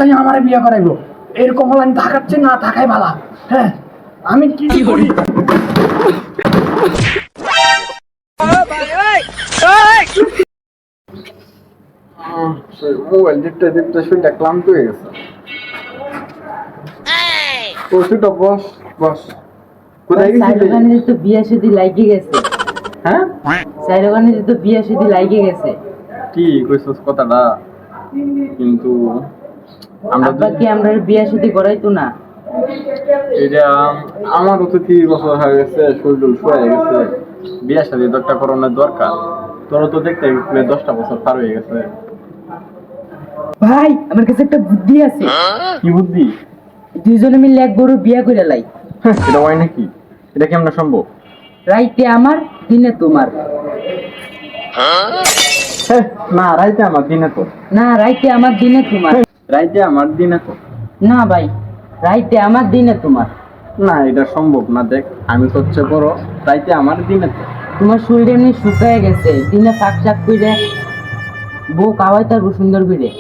তাই আমার বিয়ে করাইবো। এরকম হলে আমি থাকাচ্ছি না থাকাই ভালো। হ্যাঁ আমি কি করি? মোবাইল দেখতে দেখতে শরীরটা ক্লান্ত হয়ে গেছে। ও তুই তো বস বস। কোথায় গেছিলি? তো বিয়া শাদী লাগি গেছে। হ্যাঁ সাইরোগানে তো বিয়া শাদী লাগি গেছে। কি কইছস কথাটা? কিন্তু আব্বা কি আমরা বিয়া শাদী করাইতো না? এটা আমারও তো 30 বছর হয়ে গেছে, শরীর শুয়ে গেছে, বিয়ে শাদী তো একটা করানোর দরকার। তোর তো দেখতে 10টা বছর পার হয়ে গেছে। ভাই আমার কাছে একটা বুদ্ধি আছে। কি বুদ্ধি? দুইজনে মিলে এক বড় বিয়া করে লাই। এটা হয় নাকি? এটা কেমন সম্ভব? রাইতে আমার দিনে তোমার। না রাইতে আমার দিনে তোর। না রাইতে আমার দিনে তোমার। রাইতে আমার দিনে তোর। না ভাই রাইতে আমার দিনে তোমার। না এটা সম্ভব না। দেখ আমি তো হচ্ছে বড়, রাইতে আমার দিনে তোর। তোমার শরীর এমনি শুকায় গেছে, দিনে ফাঁক শাক করে বউ কাওয়াই তার সুন্দর করে।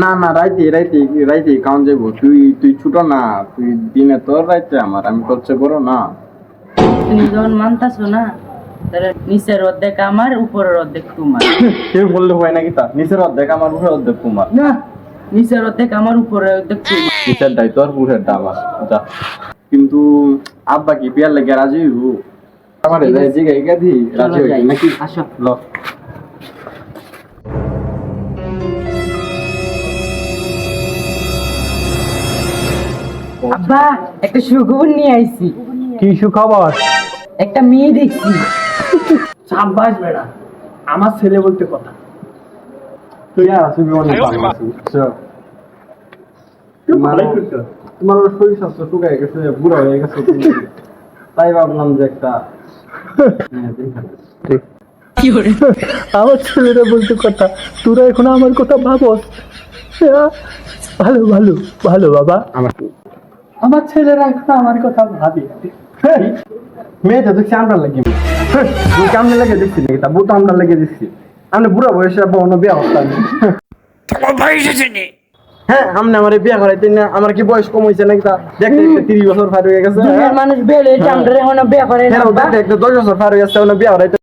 না না রাইতে রাইতে রাইতে কাউন যাবো। তুই তুই ছোট না, তুই দিনে তোর রাইতে আমার। আমি তো হচ্ছে বড় না। তুমি যখন মানতাছো না তাহলে নিচের অর্ধেক আমার উপরের অর্ধেক তোমার। কেউ বললে হয় নাকি? তা নিচের অর্ধেক আমার, উপরে অর্ধেক তোমার। না নিচের অর্ধেক আমার উপরের অর্ধেক তোমার। নিচেরটাই তোর, উপরেরটা আমার। যা। কিন্তু আব্বা কি বিয়ার লেগে রাজি হইব? আমার জিগা ইগা দি রাজি চলো হইব যাই। নাকি? আসো। ল। আব্বা একটা সুখবর নিয়ে আইছি। কি সুখবর? একটা মেয়ে দেখছি। সাব্বাস বেড়া, আমার ছেলে বলতে কথা। তুই আর আসবি অনেক ভালো আছিস। তুই ভালোই করছো। তোমার ওর শরীর স্বাস্থ্য শুকায় গেছে, বুড়া হয়ে গেছে তুমি। তাই ভাবলাম যে একটা আমার ছেলেরা বলতে কথা, তোরা এখন আমার কথা ভাবস। ভালো ভালো ভালো বাবা, আমার আমার ছেলেরা এখন আমার কথা ভাবি। মেয়েটা দেখছি আমরা লাগিয়ে বলছি আমরা লেগে দিচ্ছি নাকি? তা বউ তো আমরা লেগে দিচ্ছি। আমরা বুড়া বয়সে বউনো বিয়া করতাম। তোমার ভাই এসেছে নি? হ্যাঁ আমরা আমার বিয়া করাইতে না। আমার কি বয়স কম হয়েছে নাকি? তা দেখতে দেখতে 30 বছর পার হয়ে গেছে। দুনিয়ার মানুষ বেল হয়েছে, আমরা এখন বিয়ে করে না। হ্যাঁ আব্বা। দেখতে দেখতে 10 বছর পার হয়ে গেছে, ওনা বিয়া করাইতে।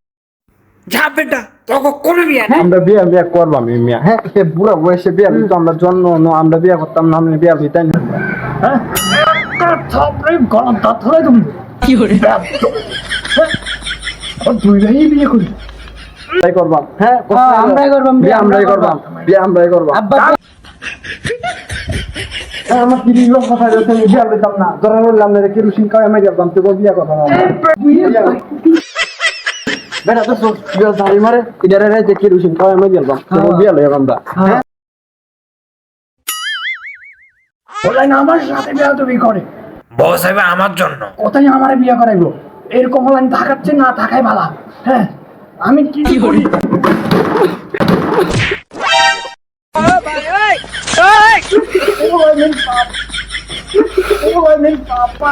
যা বেটা তোকে কোনো বিয়ে না। আমরা বিয়া বিয়া করবাম এই মিয়া। হ্যাঁ সে বুড়া বয়সে বিয়া দিত, আমরা জন্ম আমরা বিয়া করতাম না, আমরা বিয়া দিতাম না। হ্যাঁ থাপড়ে গলা দাঁত ধরে তুমি কি করে? দুই ভাই বিয়ে করি। তাই করবাম। হ্যাঁ আমরাই করবাম, বিয়া আমরাই করবাম, বিয়া আমরাই করবাম। আব্বা হ্যাঁ, আমার 30 লক্ষ টাকা আছে, আমি বিয়া দিতাম না। ধরা বললাম না কেরোসিন খাওয়াই মারি দিতাম, তো বিয়া করবাম আমরা। বেটা তো বিয়া ঝাড়ি মারে ইদারে রাইতে কেরোসিন খাওয়াই মারি দিতাম, তো বিয়া লইব আমরা। হ্যাঁ বলে না আমার সাথে বিয়ে তুমি করে বস হবে আমার জন্য। কোথায় আমার বিয়ে করাইবো? এরকম হলে আমি থাকাচ্ছি না থাকাই ভালো। হ্যাঁ আমি কি করি? পাপা